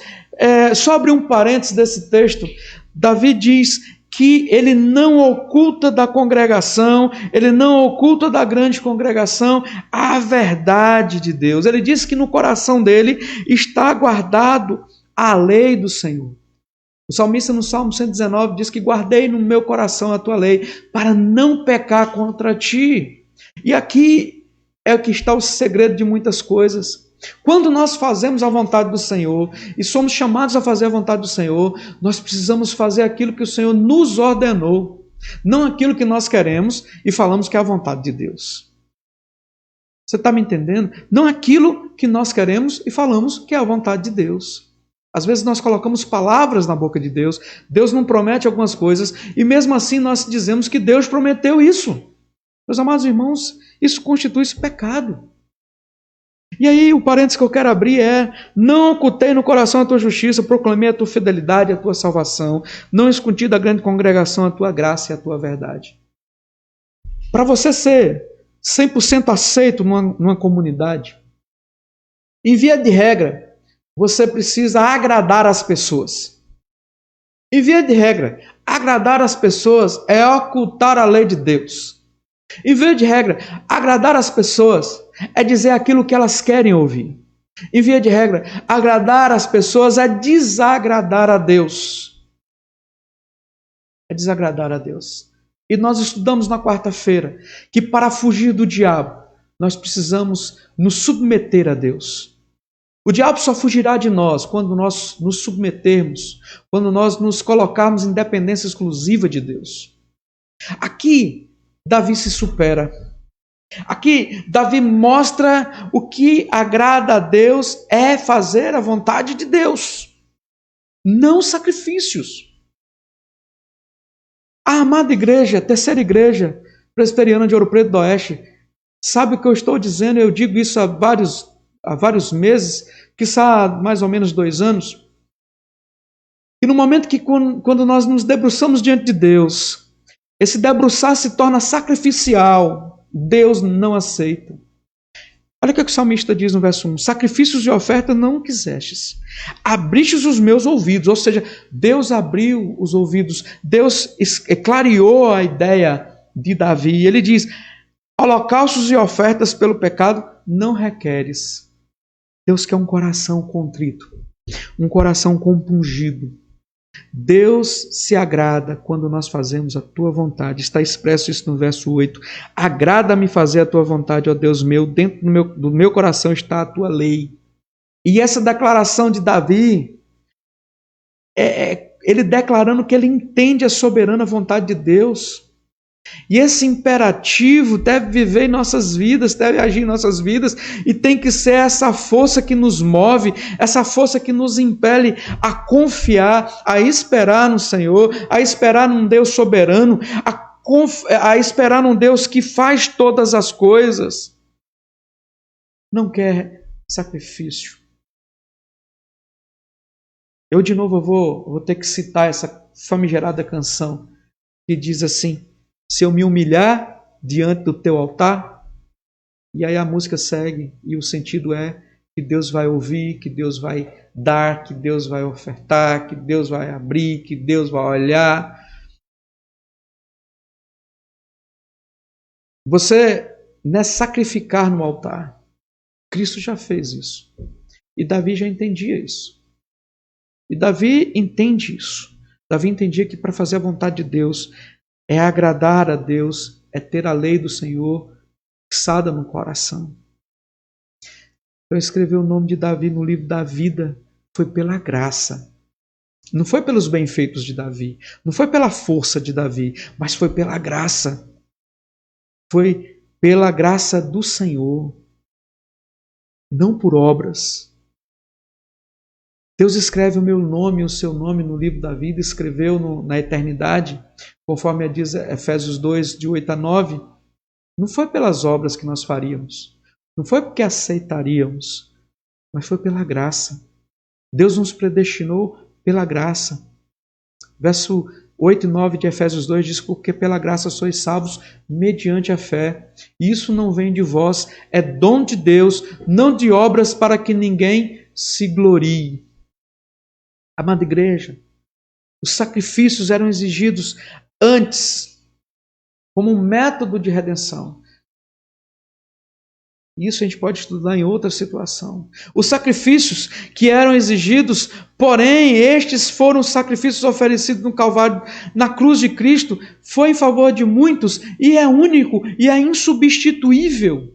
só abrir um parênteses desse texto. Davi diz que ele não oculta da congregação, ele não oculta da grande congregação a verdade de Deus. Ele diz que no coração dele está guardado a lei do Senhor. O salmista no Salmo 119 diz que guardei no meu coração a tua lei para não pecar contra ti. E aqui é o que está o segredo de muitas coisas. Quando nós fazemos a vontade do Senhor e somos chamados a fazer a vontade do Senhor, nós precisamos fazer aquilo que o Senhor nos ordenou, não aquilo que nós queremos e falamos que é a vontade de Deus. Você está me entendendo? Não aquilo que nós queremos e falamos que é a vontade de Deus. Às vezes nós colocamos palavras na boca de Deus, Deus não promete algumas coisas e mesmo assim nós dizemos que Deus prometeu isso. Meus amados irmãos, isso constitui pecado. E aí o parênteses que eu quero abrir é, não ocultei no coração a tua justiça, proclamei a tua fidelidade e a tua salvação, não escondi da grande congregação a tua graça e a tua verdade. Para você ser 100% aceito numa comunidade, em via de regra, você precisa agradar as pessoas. Em via de regra, agradar as pessoas é ocultar a lei de Deus. Em via de regra, agradar as pessoas é dizer aquilo que elas querem ouvir. Em via de regra, agradar as pessoas é desagradar a Deus. É desagradar a Deus. E nós estudamos na quarta-feira que para fugir do diabo, nós precisamos nos submeter a Deus. O diabo só fugirá de nós quando nós nos submetermos, quando nós nos colocarmos em dependência exclusiva de Deus. Aqui, Davi se supera. Aqui, Davi mostra o que agrada a Deus é fazer a vontade de Deus, não sacrifícios. A amada igreja, terceira igreja presbiteriana de Ouro Preto do Oeste, sabe o que eu estou dizendo? Eu digo isso há vários meses, quiçá há mais ou menos 2 anos. E no momento que quando nós nos debruçamos diante de Deus, esse debruçar se torna sacrificial. Deus não aceita. Olha o que o salmista diz no verso 1. Sacrifícios e oferta não quisestes. Abristes os meus ouvidos. Ou seja, Deus abriu os ouvidos. Deus clareou a ideia de Davi. Ele diz, holocaustos e ofertas pelo pecado não requeres. Deus quer um coração contrito, um coração compungido. Deus se agrada quando nós fazemos a tua vontade. Está expresso isso no verso 8. Agrada-me fazer a tua vontade, ó Deus meu, dentro do meu coração está a tua lei. E essa declaração de Davi, ele declarando que ele entende a soberana vontade de Deus. E esse imperativo deve viver em nossas vidas, deve agir em nossas vidas, e tem que ser essa força que nos move, essa força que nos impele a confiar, a esperar no Senhor, a esperar num Deus soberano, a esperar num Deus que faz todas as coisas. Não quer sacrifício. Eu de novo vou ter que citar essa famigerada canção que diz assim: se eu me humilhar diante do teu altar, e aí a música segue, e o sentido é que Deus vai ouvir, que Deus vai dar, que Deus vai ofertar, que Deus vai abrir, que Deus vai olhar. Você não é sacrificar no altar. Cristo já fez isso. E Davi já entendia isso. E Davi entende isso. Davi entendia que para fazer a vontade de Deus é agradar a Deus, é ter a lei do Senhor fixada no coração. Eu escrevi o nome de Davi no livro da vida, foi pela graça. Não foi pelos bem-feitos de Davi, não foi pela força de Davi, mas foi pela graça. Foi pela graça do Senhor, não por obras. Deus escreve o meu nome e o seu nome no livro da vida, escreveu na eternidade, conforme diz Efésios 2, de 8 a 9. Não foi pelas obras que nós faríamos, não foi porque aceitaríamos, mas foi pela graça. Deus nos predestinou pela graça. Verso 8 e 9 de Efésios 2 diz: porque pela graça sois salvos mediante a fé. Isso não vem de vós, é dom de Deus, não de obras para que ninguém se glorie. Amada igreja, os sacrifícios eram exigidos antes, como um método de redenção. Isso a gente pode estudar em outra situação. Os sacrifícios que eram exigidos, porém, estes foram sacrifícios oferecidos no Calvário, na cruz de Cristo, foi em favor de muitos e é único e é insubstituível.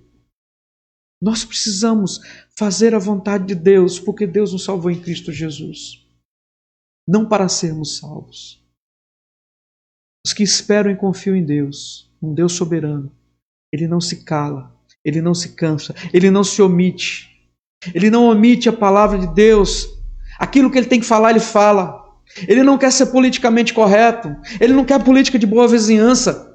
Nós precisamos fazer a vontade de Deus, porque Deus nos salvou em Cristo Jesus. Não para sermos salvos. Os que esperam e confiam em Deus, um Deus soberano, Ele não se cala, Ele não se cansa, Ele não se omite. Ele não omite a palavra de Deus. Aquilo que Ele tem que falar, Ele fala. Ele não quer ser politicamente correto. Ele não quer política de boa vizinhança.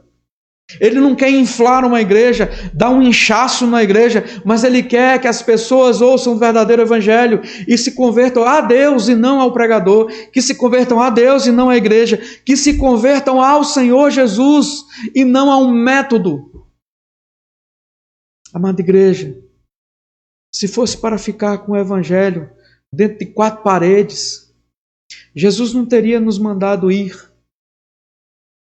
Ele não quer inflar uma igreja, dar um inchaço na igreja, mas Ele quer que as pessoas ouçam o verdadeiro evangelho e se convertam a Deus e não ao pregador, que se convertam a Deus e não à igreja, que se convertam ao Senhor Jesus e não a um método. Amada igreja, se fosse para ficar com o evangelho dentro de 4 paredes, Jesus não teria nos mandado ir.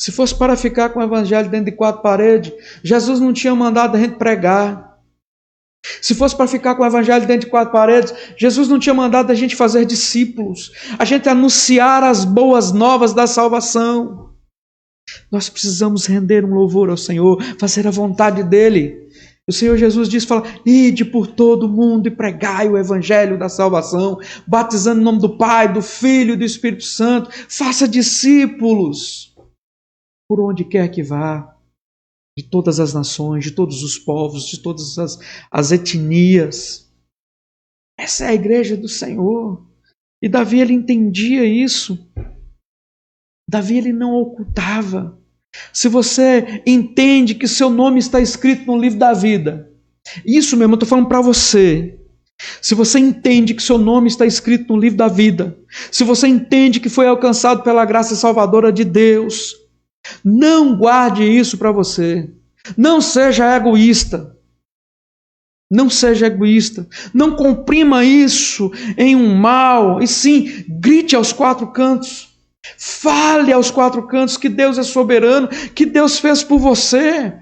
Se fosse para ficar com o evangelho dentro de 4 paredes, Jesus não tinha mandado a gente pregar. Se fosse para ficar com o evangelho dentro de 4 paredes, Jesus não tinha mandado a gente fazer discípulos, a gente anunciar as boas novas da salvação. Nós precisamos render um louvor ao Senhor, fazer a vontade dEle. O Senhor Jesus diz, fala: ide por todo o mundo e pregai o evangelho da salvação, batizando em nome do Pai, do Filho e do Espírito Santo. Faça discípulos por onde quer que vá, de todas as nações, de todos os povos, de todas as etnias. Essa é a igreja do Senhor. E Davi, ele entendia isso. Davi, ele não ocultava. Se você entende que seu nome está escrito no livro da vida, isso mesmo, eu estou falando para você. Se você entende que seu nome está escrito no livro da vida, se você entende que foi alcançado pela graça salvadora de Deus, não guarde isso para você. Não seja egoísta. Não seja egoísta. Não comprima isso em um mal. E sim, grite aos 4 cantos. Fale aos 4 cantos que Deus é soberano, que Deus fez por você.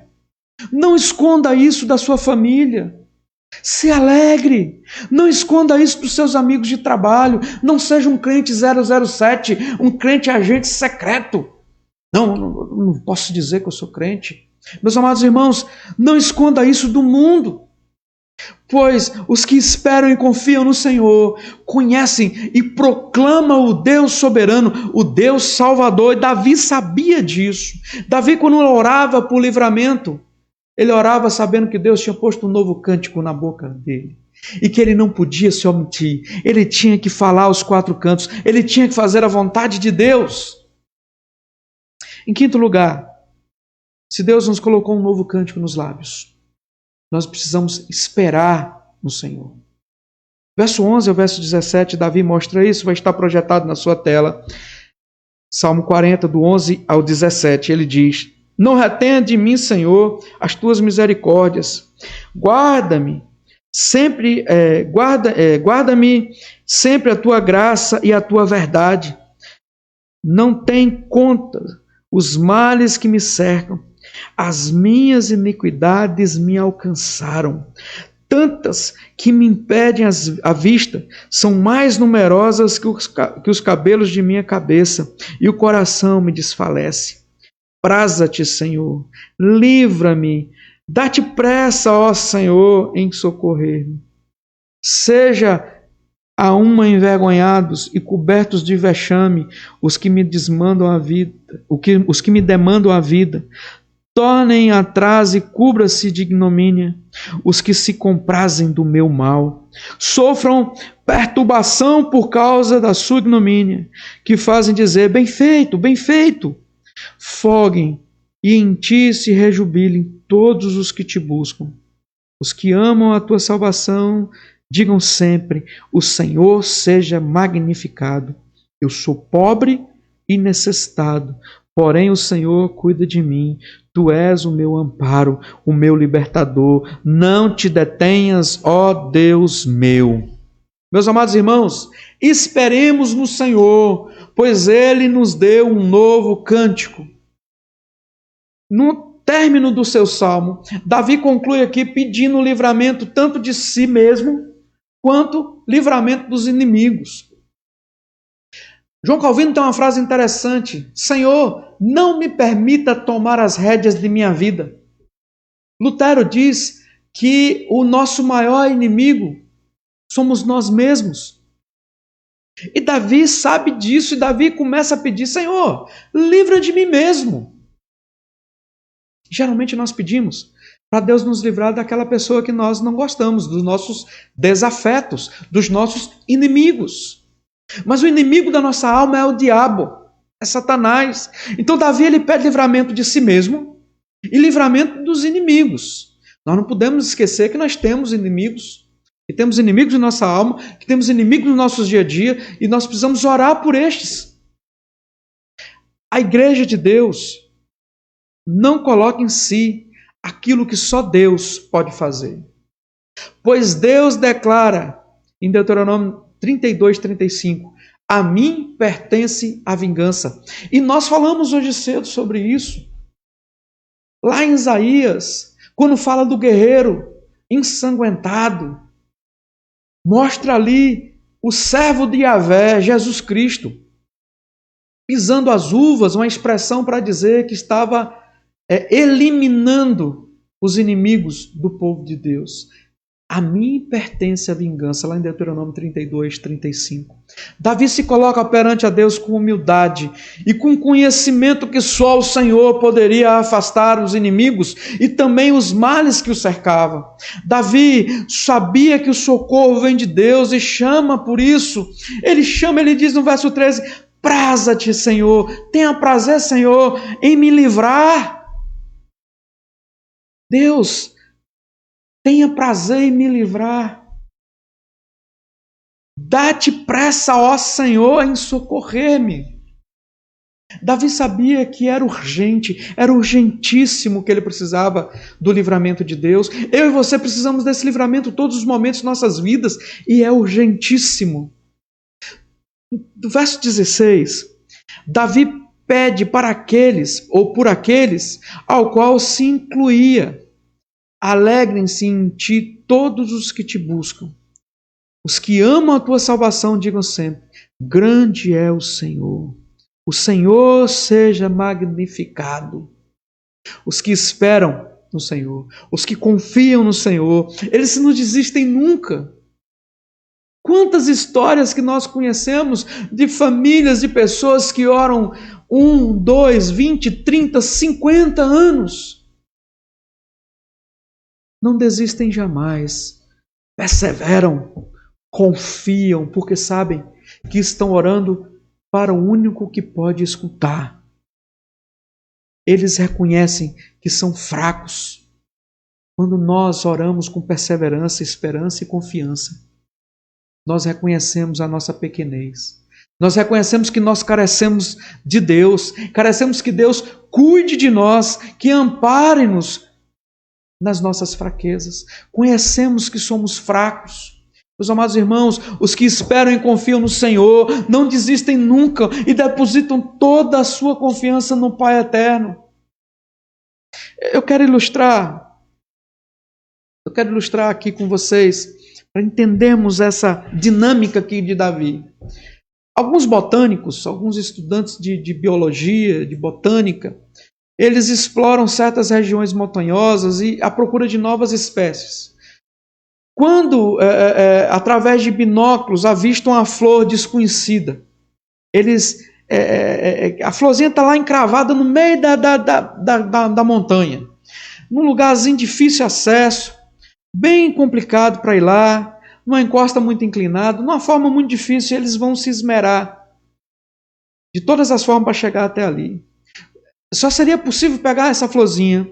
Não esconda isso da sua família. Se alegre. Não esconda isso dos seus amigos de trabalho. Não seja um crente 007, um crente agente secreto. Não posso dizer que eu sou crente. Meus amados irmãos, não esconda isso do mundo. Pois os que esperam e confiam no Senhor conhecem e proclamam o Deus soberano, o Deus salvador. E Davi sabia disso. Davi, quando orava por livramento, ele orava sabendo que Deus tinha posto um novo cântico na boca dele. E que ele não podia se omitir. Ele tinha que falar aos quatro cantos. Ele tinha que fazer a vontade de Deus. Em quinto lugar, se Deus nos colocou um novo cântico nos lábios, nós precisamos esperar no Senhor. Verso 11 ao verso 17, Davi mostra isso, vai estar projetado na sua tela. Salmo 40, do 11 ao 17, ele diz: Não retenha de mim, Senhor, as tuas misericórdias. Guarda-me sempre, guarda-me sempre a tua graça e a tua verdade. Não tem conta os males que me cercam. As minhas iniquidades me alcançaram. Tantas que me impedem a vista, são mais numerosas que os cabelos de minha cabeça, e o coração me desfalece. Praza-te, Senhor, livra-me, dá-te pressa, ó Senhor, em socorrer-me. Seja a uma envergonhados e cobertos de vexame os que me desmandam a vida, os que me demandam a vida. Tornem atrás e cubra-se de ignomínia os que se comprazem do meu mal. Sofram perturbação por causa da sua ignomínia, que fazem dizer: bem feito, bem feito. Foguem e em ti se rejubilem todos os que te buscam. Os que amam a tua salvação, digam sempre: o Senhor seja magnificado. Eu sou pobre e necessitado, porém o Senhor cuida de mim. Tu és o meu amparo, o meu libertador. Não te detenhas, ó Deus meu. Meus amados irmãos, esperemos no Senhor, pois Ele nos deu um novo cântico. No término do seu salmo, Davi conclui aqui pedindo livramento tanto de si mesmo, quanto livramento dos inimigos. João Calvino tem uma frase interessante: Senhor, não me permita tomar as rédeas de minha vida. Lutero diz que o nosso maior inimigo somos nós mesmos. E Davi sabe disso, e Davi começa a pedir: Senhor, livra de mim mesmo. Geralmente nós pedimos para Deus nos livrar daquela pessoa que nós não gostamos, dos nossos desafetos, dos nossos inimigos. Mas o inimigo da nossa alma é o diabo, é Satanás. Então Davi ele pede livramento de si mesmo e livramento dos inimigos. Nós não podemos esquecer que nós temos inimigos, que temos inimigos de nossa alma, que temos inimigos no nosso dia a dia, e nós precisamos orar por estes. A igreja de Deus não coloca em si aquilo que só Deus pode fazer. Pois Deus declara em Deuteronômio 32, 35, a mim pertence a vingança. E nós falamos hoje cedo sobre isso. Lá em Isaías, quando fala do guerreiro ensanguentado, mostra ali o servo de Yahvé, Jesus Cristo, pisando as uvas, uma expressão para dizer que estava eliminando os inimigos do povo de Deus. A mim pertence a vingança, lá em Deuteronômio 32, 35. Davi se coloca perante a Deus com humildade e com conhecimento que só o Senhor poderia afastar os inimigos e também os males que o cercavam. Davi sabia que o socorro vem de Deus e chama por isso. Ele diz no verso 13, praza-te, Senhor, tenha prazer, Senhor, em me livrar. Deus, tenha prazer em me livrar. Dá-te pressa, ó Senhor, em socorrer-me. Davi sabia que era urgente, era urgentíssimo que ele precisava do livramento de Deus. Eu e você precisamos desse livramento todos os momentos de nossas vidas, e é urgentíssimo. Do verso 16, Davi pede para aqueles, ou por aqueles, ao qual se incluía. Alegrem-se em ti todos os que te buscam. Os que amam a tua salvação digam sempre: grande é o Senhor. O Senhor seja magnificado. Os que esperam no Senhor, os que confiam no Senhor, eles não desistem nunca. Quantas histórias que nós conhecemos de famílias, de pessoas que oram 1, 2, 20, 30, 50 anos. Não desistem jamais, perseveram, confiam, porque sabem que estão orando para o único que pode escutar. Eles reconhecem que são fracos. Quando nós oramos com perseverança, esperança e confiança, nós reconhecemos a nossa pequenez. Nós reconhecemos que nós carecemos de Deus, carecemos que Deus cuide de nós, que ampare-nos nas nossas fraquezas. Conhecemos que somos fracos. Meus amados irmãos, os que esperam e confiam no Senhor não desistem nunca e depositam toda a sua confiança no Pai eterno. Eu quero ilustrar aqui com vocês, para entendermos essa dinâmica aqui de Davi. Alguns botânicos, alguns estudantes de biologia, de botânica, eles exploram certas regiões montanhosas e à procura de novas espécies. Quando, através de binóculos, avistam a flor desconhecida, a florzinha está lá encravada no meio da montanha, num lugarzinho de difícil acesso, bem complicado para ir lá, numa encosta muito inclinada, numa forma muito difícil, eles vão se esmerar de todas as formas para chegar até ali. Só seria possível pegar essa florzinha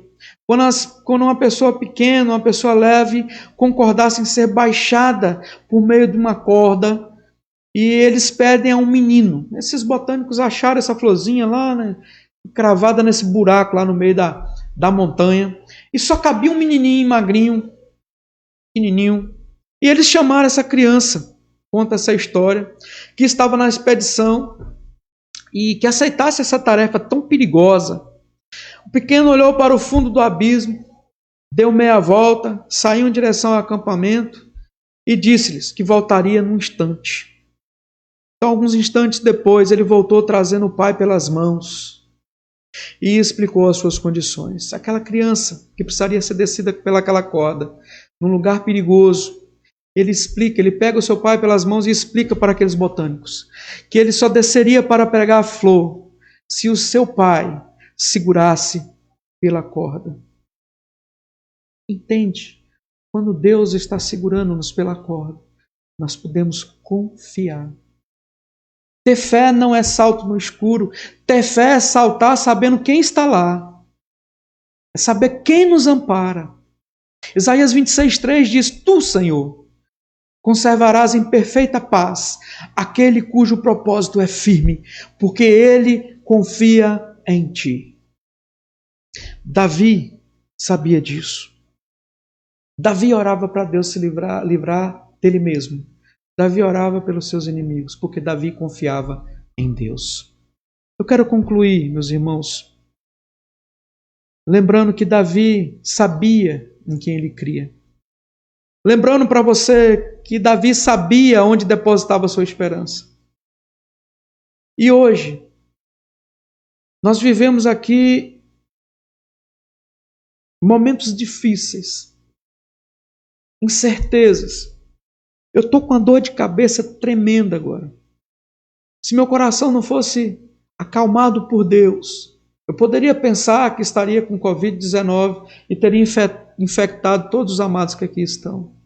quando uma pessoa pequena, uma pessoa leve, concordasse em ser baixada por meio de uma corda, e eles pedem a um menino. Esses botânicos acharam essa florzinha lá, né, cravada nesse buraco lá no meio da montanha, e só cabia um menininho magrinho, pequenininho, e eles chamaram essa criança, conta essa história, que estava na expedição e que aceitasse essa tarefa tão perigosa. O pequeno olhou para o fundo do abismo, deu meia volta, saiu em direção ao acampamento e disse-lhes que voltaria num instante. Então, alguns instantes depois, ele voltou trazendo o pai pelas mãos e explicou as suas condições. Aquela criança que precisaria ser descida pelaquela corda, num lugar perigoso, ele pega o seu pai pelas mãos e explica para aqueles botânicos que ele só desceria para pegar a flor se o seu pai segurasse pela corda. Entende? Quando Deus está segurando-nos pela corda, nós podemos confiar. Ter fé não é salto no escuro. Ter fé é saltar sabendo quem está lá. É saber quem nos ampara. Isaías 26:3 diz: Tu, Senhor, conservarás em perfeita paz aquele cujo propósito é firme, porque ele confia em ti. Davi sabia disso. Davi orava para Deus se livrar dele mesmo. Davi orava pelos seus inimigos, porque Davi confiava em Deus. Eu quero concluir, meus irmãos, lembrando que Davi sabia em quem ele cria. Lembrando para você que Davi sabia onde depositava a sua esperança. E hoje, nós vivemos aqui momentos difíceis, incertezas. Eu estou com uma dor de cabeça tremenda agora. Se meu coração não fosse acalmado por Deus, eu poderia pensar que estaria com Covid-19 e teria infectado todos os amados que aqui estão.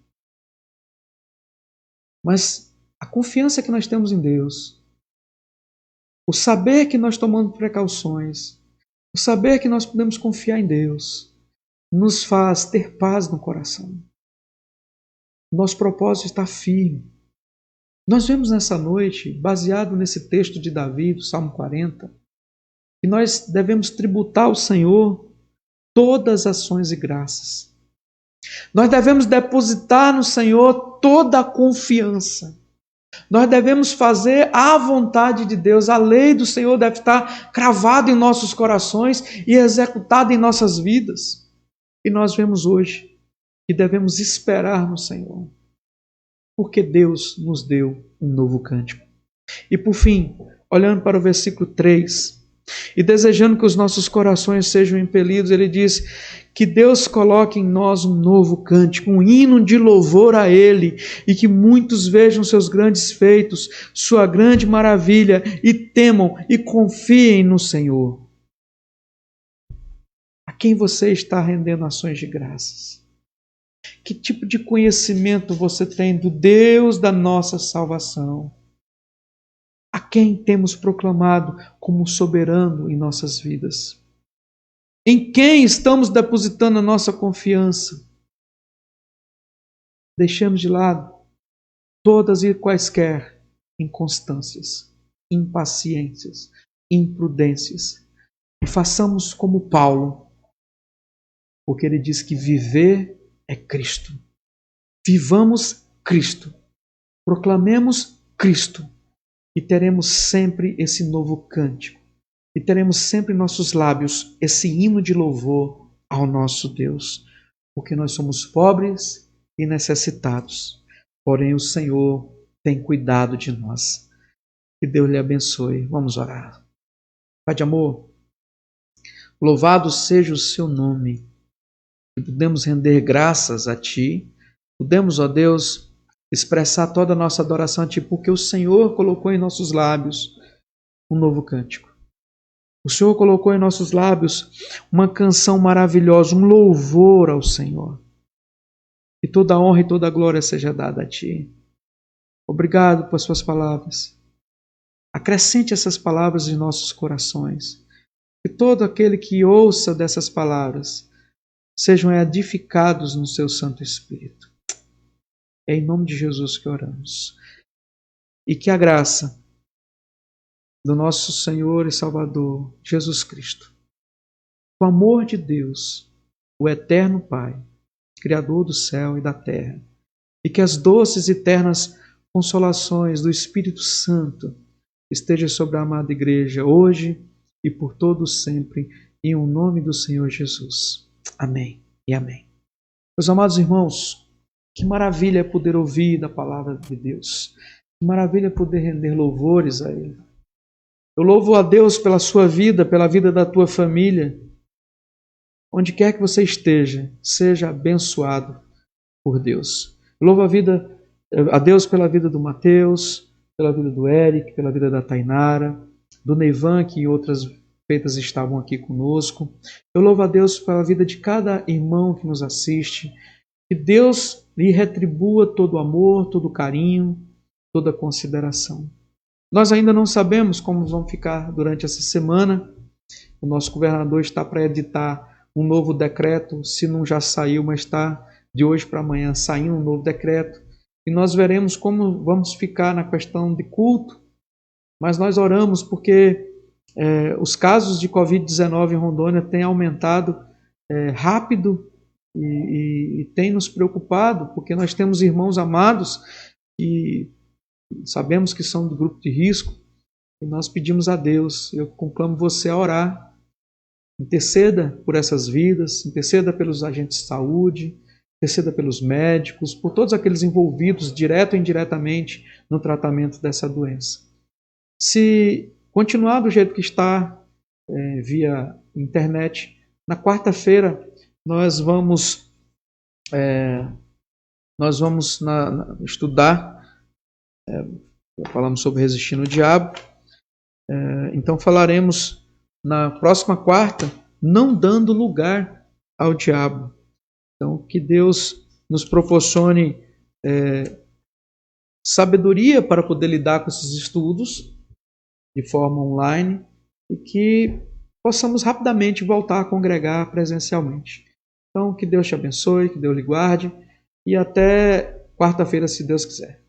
Mas a confiança que nós temos em Deus, o saber que nós tomamos precauções, o saber que nós podemos confiar em Deus, nos faz ter paz no coração. Nosso propósito está firme. Nós vemos nessa noite, baseado nesse texto de Davi, do Salmo 40, que nós devemos tributar ao Senhor todas as ações e graças. Nós devemos depositar no Senhor toda a confiança. Nós devemos fazer a vontade de Deus. A lei do Senhor deve estar cravada em nossos corações e executada em nossas vidas. E nós vemos hoje que devemos esperar no Senhor, porque Deus nos deu um novo cântico. E por fim, olhando para o versículo 3, e desejando que os nossos corações sejam impelidos, ele diz que Deus coloque em nós um novo cântico, um hino de louvor a Ele, e que muitos vejam seus grandes feitos, sua grande maravilha, e temam e confiem no Senhor. A quem você está rendendo ações de graças? Que tipo de conhecimento você tem do Deus da nossa salvação? A quem temos proclamado como soberano em nossas vidas? Em quem estamos depositando a nossa confiança? Deixamos de lado todas e quaisquer inconstâncias, impaciências, imprudências, e façamos como Paulo, porque ele diz que viver é Cristo. Vivamos Cristo, proclamemos Cristo, e teremos sempre esse novo cântico, e teremos sempre em nossos lábios esse hino de louvor ao nosso Deus, porque nós somos pobres e necessitados, porém o Senhor tem cuidado de nós. Que Deus lhe abençoe. Vamos orar. Pai de amor, louvado seja o seu nome, que podemos render graças a Ti, podemos, ó Deus, expressar toda a nossa adoração a Ti, porque o Senhor colocou em nossos lábios um novo cântico. O Senhor colocou em nossos lábios uma canção maravilhosa, um louvor ao Senhor. E toda a honra e toda a glória seja dada a Ti. Obrigado por Suas palavras. Acrescente essas palavras em nossos corações. Que todo aquele que ouça dessas palavras sejam edificados no Seu Santo Espírito. É em nome de Jesus que oramos. E que a graça do nosso Senhor e Salvador, Jesus Cristo, o amor de Deus, o eterno Pai, Criador do céu e da terra, e que as doces e ternas consolações do Espírito Santo esteja sobre a amada igreja, hoje e por todo sempre, em o nome do Senhor Jesus. Amém e amém. Meus amados irmãos, que maravilha é poder ouvir da palavra de Deus. Que maravilha é poder render louvores a Ele. Eu louvo a Deus pela sua vida, pela vida da tua família. Onde quer que você esteja, seja abençoado por Deus. Eu louvo a Deus pela vida do Mateus, pela vida do Eric, pela vida da Tainara, do Neivan, que outras feitas estavam aqui conosco. Eu louvo a Deus pela vida de cada irmão que nos assiste. Que Deus lhe retribua todo o amor, todo o carinho, toda a consideração. Nós ainda não sabemos como vão ficar durante essa semana. O nosso governador está para editar um novo decreto, se não já saiu, mas está de hoje para amanhã saindo um novo decreto. E nós veremos como vamos ficar na questão de culto. Mas nós oramos porque os casos de Covid-19 em Rondônia têm aumentado rápido, e tem nos preocupado, porque nós temos irmãos amados e sabemos que são do grupo de risco, e nós pedimos a Deus, eu conclamo você a orar, interceda por essas vidas, interceda pelos agentes de saúde, interceda pelos médicos, por todos aqueles envolvidos, direto ou indiretamente, no tratamento dessa doença. Se continuar do jeito que está, via internet, na quarta-feira nós vamos estudar, falamos sobre resistindo ao diabo, então falaremos na próxima quarta, não dando lugar ao diabo. Então que Deus nos proporcione sabedoria para poder lidar com esses estudos de forma online e que possamos rapidamente voltar a congregar presencialmente. Então, que Deus te abençoe, que Deus lhe guarde e até quarta-feira, se Deus quiser.